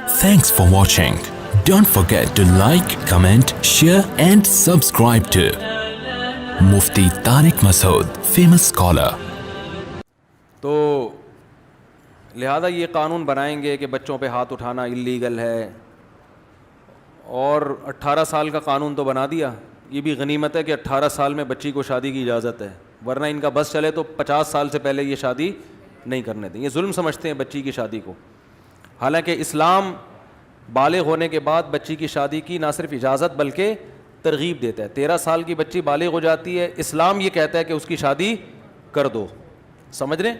Thanks for watching. Don't forget to like, comment, share and subscribe to Mufti Tariq Masood, famous scholar. تو لہذا یہ قانون بنائیں گے کہ بچوں پہ ہاتھ اٹھانا اللیگل ہے، اور 18 سال کا قانون تو بنا دیا. یہ بھی غنیمت ہے کہ 18 سال میں بچی کو شادی کی اجازت ہے، ورنہ ان کا بس چلے تو 50 سال سے پہلے یہ شادی نہیں کرنے دیں. یہ ظلم سمجھتے ہیں بچی کی شادی کو، حالانکہ اسلام بالغ ہونے کے بعد بچی کی شادی کی نہ صرف اجازت بلکہ ترغیب دیتا ہے. 13 سال کی بچی بالغ ہو جاتی ہے، اسلام یہ کہتا ہے کہ اس کی شادی کر دو. سمجھ رہے ہیں؟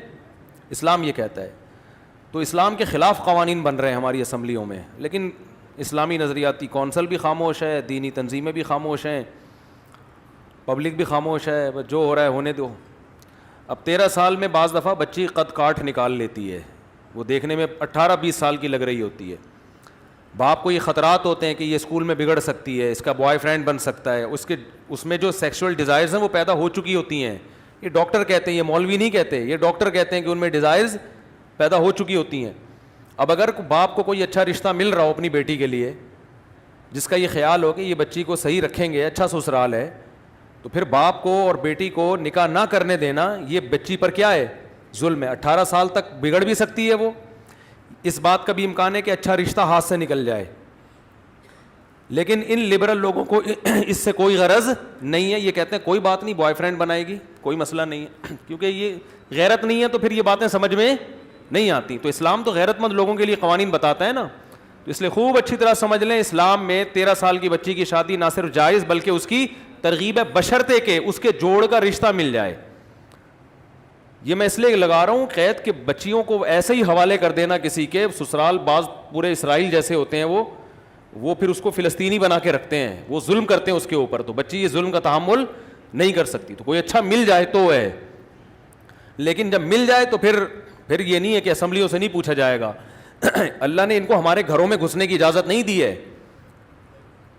اسلام یہ کہتا ہے. تو اسلام کے خلاف قوانین بن رہے ہیں ہماری اسمبلیوں میں، لیکن اسلامی نظریاتی کونسل بھی خاموش ہے، دینی تنظیمیں بھی خاموش ہیں، پبلک بھی خاموش ہے. جو ہو رہا ہے ہونے دو. اب 13 سال میں بعض دفعہ بچی قد کاٹ نکال لیتی ہے، وہ دیکھنے میں 18-20 سال کی لگ رہی ہوتی ہے. باپ کو یہ خطرات ہوتے ہیں کہ یہ اسکول میں بگڑ سکتی ہے، اس کا بوائے فرینڈ بن سکتا ہے، اس میں جو سیکشول ڈیزائرز ہیں وہ پیدا ہو چکی ہوتی ہیں. یہ ڈاکٹر کہتے ہیں، یہ مولوی نہیں کہتے، یہ ڈاکٹر کہتے ہیں کہ ان میں ڈیزائرز پیدا ہو چکی ہوتی ہیں. اب اگر باپ کو کوئی اچھا رشتہ مل رہا ہو اپنی بیٹی کے لیے، جس کا یہ خیال ہو کہ یہ بچی کو صحیح رکھیں گے، اچھا سسرال ہے، تو پھر باپ کو اور بیٹی کو نکاح نہ کرنے دینا یہ بچی پر کیا ہے؟ ظلم ہے. 18 سال تک بگڑ بھی سکتی ہے وہ. اس بات کا بھی امکان ہے کہ اچھا رشتہ ہاتھ سے نکل جائے. لیکن ان لبرل لوگوں کو اس سے کوئی غرض نہیں ہے. یہ کہتے ہیں کوئی بات نہیں، بوائے فرینڈ بنائے گی، کوئی مسئلہ نہیں ہے. کیونکہ یہ غیرت نہیں ہے تو پھر یہ باتیں سمجھ میں نہیں آتی. تو اسلام تو غیرت مند لوگوں کے لیے قوانین بتاتا ہے نا. تو اس لیے خوب اچھی طرح سمجھ لیں، اسلام میں 13 سال کی بچی کی شادی نہ صرف جائز بلکہ اس کی ترغیب ہے، بشرطے کہ اس کے جوڑ کا رشتہ مل جائے. یہ میں اس لیے لگا رہا ہوں قید کہ بچیوں کو ایسے ہی حوالے کر دینا کسی کے سسرال. بعض پورے اسرائیل جیسے ہوتے ہیں وہ پھر اس کو فلسطینی بنا کے رکھتے ہیں، وہ ظلم کرتے ہیں اس کے اوپر. تو بچی یہ ظلم کا تحمل نہیں کر سکتی. تو کوئی اچھا مل جائے تو ہے، لیکن جب مل جائے تو پھر یہ نہیں ہے کہ اسمبلیوں سے نہیں پوچھا جائے گا. اللہ نے ان کو ہمارے گھروں میں گھسنے کی اجازت نہیں دی ہے.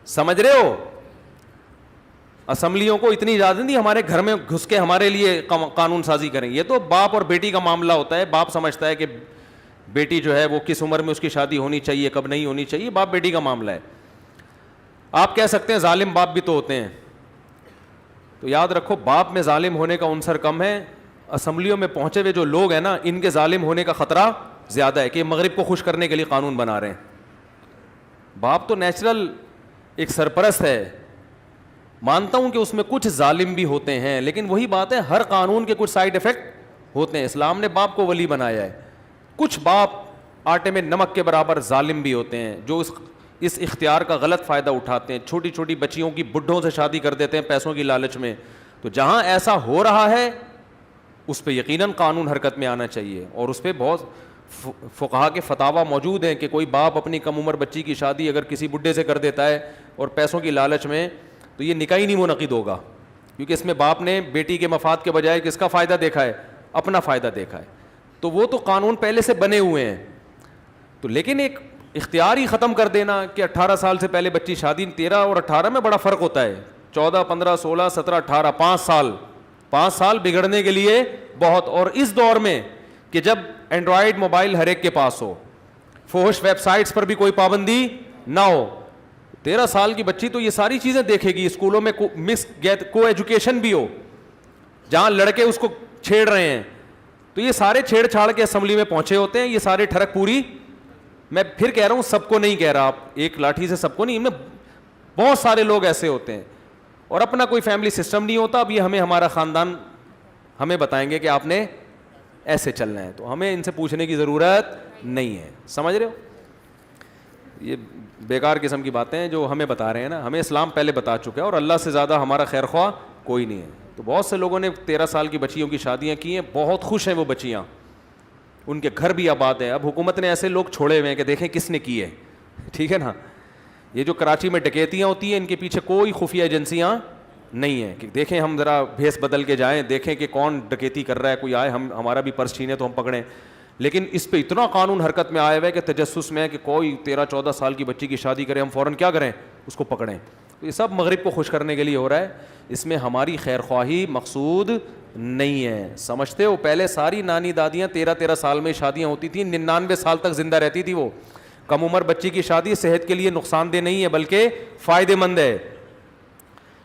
سمجھ رہے ہو؟ اسمبلیوں کو اتنی اجازت نہیں دی ہمارے گھر میں گھس کے ہمارے لیے قانون سازی کریں. یہ تو باپ اور بیٹی کا معاملہ ہوتا ہے. باپ سمجھتا ہے کہ بیٹی جو ہے وہ کس عمر میں اس کی شادی ہونی چاہیے، کب نہیں ہونی چاہیے، باپ بیٹی کا معاملہ ہے. آپ کہہ سکتے ہیں ظالم باپ بھی تو ہوتے ہیں. تو یاد رکھو باپ میں ظالم ہونے کا عنصر کم ہے. اسمبلیوں میں پہنچے ہوئے جو لوگ ہیں نا، ان کے ظالم ہونے کا خطرہ زیادہ ہے کہ یہ مغرب کو خوش کرنے کے لیے قانون بنا رہے ہیں. باپ تو نیچرل ایک سرپرست ہے. مانتا ہوں کہ اس میں کچھ ظالم بھی ہوتے ہیں، لیکن وہی بات ہے ہر قانون کے کچھ سائیڈ افیکٹ ہوتے ہیں. اسلام نے باپ کو ولی بنایا ہے. کچھ باپ آٹے میں نمک کے برابر ظالم بھی ہوتے ہیں جو اس اختیار کا غلط فائدہ اٹھاتے ہیں. چھوٹی چھوٹی بچیوں کی بڈھوں سے شادی کر دیتے ہیں پیسوں کی لالچ میں. تو جہاں ایسا ہو رہا ہے اس پہ یقیناً قانون حرکت میں آنا چاہیے. اور اس پہ بہت فقہا کے فتاوی موجود ہیں کہ کوئی باپ اپنی کم عمر بچی کی شادی اگر کسی بڈھے سے کر دیتا ہے اور پیسوں کی لالچ میں، تو یہ نکاح ہی نہیں منعقد ہوگا. کیونکہ اس میں باپ نے بیٹی کے مفاد کے بجائے کس کا فائدہ دیکھا ہے؟ اپنا فائدہ دیکھا ہے. تو وہ تو قانون پہلے سے بنے ہوئے ہیں. تو لیکن ایک اختیار ہی ختم کر دینا کہ 18 سال سے پہلے بچی شادی. 13 اور 18 میں بڑا فرق ہوتا ہے. 14 15 16 17 18 5 سال بگڑنے کے لیے بہت. اور اس دور میں کہ جب اینڈرائڈ موبائل ہر ایک کے پاس ہو، فحش ویب سائٹس پر بھی کوئی پابندی نہ ہو، 13 سال کی بچی تو یہ ساری چیزیں دیکھے گی. اسکولوں میں کو ایجوکیشن بھی ہو جہاں لڑکے اس کو چھیڑ رہے ہیں، تو یہ سارے چھیڑ چھاڑ کے اسمبلی میں پہنچے ہوتے ہیں. یہ سارے ٹھڑک پوری. میں پھر کہہ رہا ہوں سب کو نہیں کہہ رہا، آپ ایک لاٹھی سے سب کو نہیں. ان میں بہت سارے لوگ ایسے ہوتے ہیں اور اپنا کوئی فیملی سسٹم نہیں ہوتا. اب یہ ہمارا خاندان ہمیں بتائیں گے کہ آپ نے ایسے چلنا ہے، تو ہمیں ان سے پوچھنے کی ضرورت نہیں ہے. سمجھ رہے ہو؟ یہ بیکار قسم کی باتیں ہیں جو ہمیں بتا رہے ہیں نا. ہمیں اسلام پہلے بتا چکا ہے اور اللہ سے زیادہ ہمارا خیر خواہ کوئی نہیں ہے. تو بہت سے لوگوں نے 13 سال کی بچیوں کی شادیاں کی ہیں، بہت خوش ہیں وہ بچیاں، ان کے گھر بھی آباد ہیں. اب حکومت نے ایسے لوگ چھوڑے ہوئے ہیں کہ دیکھیں کس نے کی ہے. ٹھیک ہے نا؟ یہ جو کراچی میں ڈکیتیاں ہوتی ہیں ان کے پیچھے کوئی خفیہ ایجنسیاں نہیں ہیں کہ دیکھیں ہم ذرا بھیس بدل کے جائیں، دیکھیں کہ کون ڈکیتی کر رہا ہے، کوئی آئے ہمارا بھی پرس چھینے تو ہم پکڑیں. لیکن اس پہ اتنا قانون حرکت میں آیا ہوا ہے کہ تجسس میں ہے کہ کوئی 13-14 سال کی بچی کی شادی کرے ہم فوراً کیا کریں؟ اس کو پکڑیں. تو یہ سب مغرب کو خوش کرنے کے لیے ہو رہا ہے. اس میں ہماری خیر خواہی مقصود نہیں ہے. سمجھتے ہو؟ پہلے ساری نانی دادیاں 13 سال میں شادیاں ہوتی تھیں، 99 سال تک زندہ رہتی تھی وہ. کم عمر بچی کی شادی صحت کے لیے نقصان دہ نہیں ہے بلکہ فائدہ مند ہے,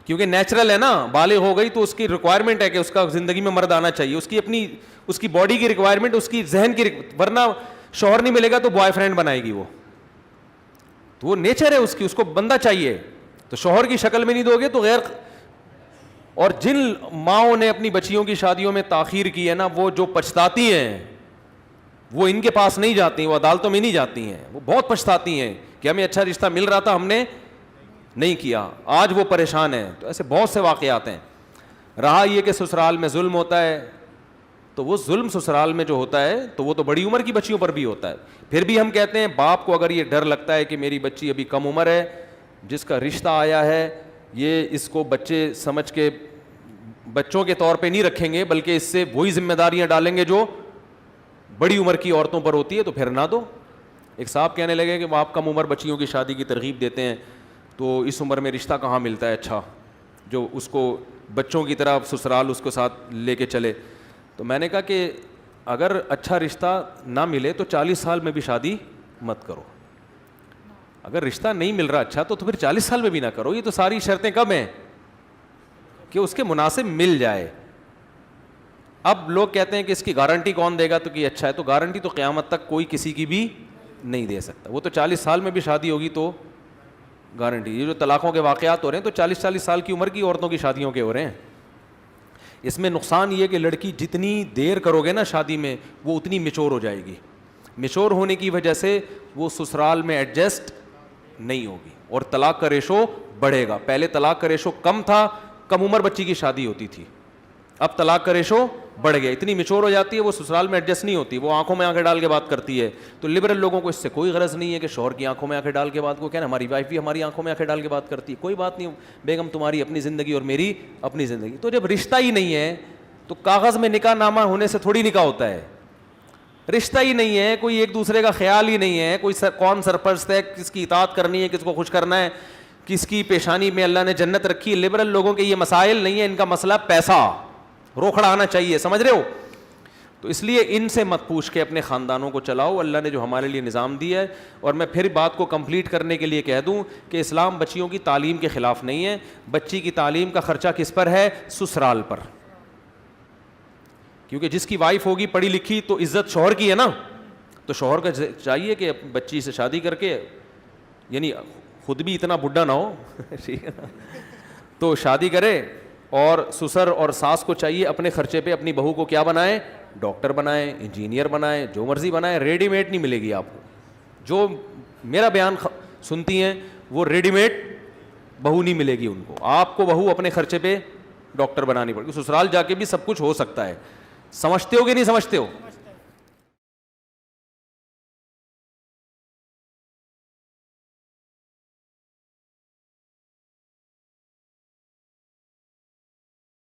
کیونکہ نیچرل ہے نا, بالغ ہو گئی تو اس کی ریکوائرمنٹ ہے کہ اس کا زندگی میں مرد آنا چاہیے, اس کی اپنی اس کی باڈی کی ریکوائرمنٹ, اس کی ذہن کی ورنہ شوہر نہیں ملے گا تو بوائے فرینڈ بنائے گی وہ, تو وہ نیچر ہے اس کی, اس کو بندہ چاہیے. تو شوہر کی شکل میں نہیں دو گے تو غیر. اور جن ماؤں نے اپنی بچیوں کی شادیوں میں تاخیر کی ہے نا, وہ جو پچھتاتی ہیں وہ ان کے پاس نہیں جاتی, وہ عدالتوں میں نہیں جاتی ہیں, وہ بہت پچھتاتی ہیں کہ ہمیں اچھا رشتہ مل رہا تھا ہم نے نہیں کیا, آج وہ پریشان ہیں. تو ایسے بہت سے واقعات ہیں. رہا یہ کہ سسرال میں ظلم ہوتا ہے, تو وہ ظلم سسرال میں جو ہوتا ہے تو وہ تو بڑی عمر کی بچیوں پر بھی ہوتا ہے. پھر بھی ہم کہتے ہیں باپ کو اگر یہ ڈر لگتا ہے کہ میری بچی ابھی کم عمر ہے, جس کا رشتہ آیا ہے یہ اس کو بچے سمجھ کے بچوں کے طور پہ نہیں رکھیں گے بلکہ اس سے وہی ذمہ داریاں ڈالیں گے جو بڑی عمر کی عورتوں پر ہوتی ہے, تو پھر نہ دو. ایک صاحب کہنے لگے کہ آپ کم عمر بچیوں کی شادی کی ترغیب دیتے ہیں تو اس عمر میں رشتہ کہاں ملتا ہے اچھا جو اس کو بچوں کی طرح سسرال اس کو ساتھ لے کے چلے. تو میں نے کہا کہ اگر اچھا رشتہ نہ ملے تو 40 سال میں بھی شادی مت کرو. اگر رشتہ نہیں مل رہا اچھا تو پھر 40 سال میں بھی نہ کرو. یہ تو ساری شرطیں کب ہیں کہ اس کے مناسب مل جائے. اب لوگ کہتے ہیں کہ اس کی گارنٹی کون دے گا تو کہ اچھا ہے, تو گارنٹی تو قیامت تک کوئی کسی کی بھی نہیں دے سکتا. وہ تو 40 سال میں بھی شادی ہوگی تو گارنٹی. یہ جو طلاقوں کے واقعات ہو رہے ہیں تو 40 سال کی عمر کی عورتوں کی شادیوں کے ہو رہے ہیں. اس میں نقصان یہ کہ لڑکی جتنی دیر کرو گے نا شادی میں وہ اتنی میچور ہو جائے گی. میچور ہونے کی وجہ سے وہ سسرال میں ایڈجسٹ نہیں ہوگی اور طلاق کا ریشو بڑھے گا. پہلے طلاق کا ریشو کم تھا, کم عمر بچی کی شادی ہوتی تھی, اب طلاق کا ریشو بڑھ گیا. اتنی میچور ہو جاتی ہے وہ سسرال میں ایڈجسٹ نہیں ہوتی, وہ آنکھوں میں آنکھیں ڈال کے بات کرتی ہے. تو لبرل لوگوں کو اس سے کوئی غرض نہیں ہے کہ شوہر کی آنکھوں میں آنکھیں ڈال کے بات کو کہنا ہماری وائف بھی ہماری آنکھوں میں آنکھیں ڈال کے بات کرتی ہے. کوئی بات نہیں بیگم, تمہاری اپنی زندگی اور میری اپنی زندگی. تو جب رشتہ ہی نہیں ہے تو کاغذ میں نکاح نامہ ہونے سے تھوڑی نکاح ہوتا ہے. رشتہ ہی نہیں ہے, کوئی ایک دوسرے کا خیال ہی نہیں ہے, کوئی کون سرپرست ہے, کس کی اطاعت کرنی ہے, کس کو خوش کرنا ہے, کس کی پیشانی میں اللہ نے جنت رکھی ہے. لبرل لوگوں کے یہ مسائل نہیں ہے, ان کا مسئلہ پیسہ, روکھڑا آنا چاہیے, سمجھ رہے ہو. تو اس لیے ان سے مت پوچھ کے اپنے خاندانوں کو چلاؤ, اللہ نے جو ہمارے لیے نظام دیا ہے. اور میں پھر بات کو کمپلیٹ کرنے کے لیے کہہ دوں کہ اسلام بچیوں کی تعلیم کے خلاف نہیں ہے. بچی کی تعلیم کا خرچہ کس پر ہے؟ سسرال پر. کیونکہ جس کی وائف ہوگی پڑھی لکھی تو عزت شوہر کی ہے نا, تو شوہر کا چاہیے کہ بچی سے شادی کر کے, یعنی خود بھی اتنا بڈھا نہ ہو ٹھیک ہے نا, تو شادی کرے. اور سسر اور ساس کو چاہیے اپنے خرچے پہ اپنی بہو کو کیا بنائیں, ڈاکٹر بنائیں, انجینئر بنائیں, جو مرضی بنائیں. ریڈی میڈ نہیں ملے گی آپ کو. جو میرا بیان سنتی ہیں وہ ریڈی میڈ بہو نہیں ملے گی ان کو. آپ کو بہو اپنے خرچے پہ ڈاکٹر بنانی پڑے گی. سسرال جا کے بھی سب کچھ ہو سکتا ہے. سمجھتے ہو کہ نہیں سمجھتے ہو؟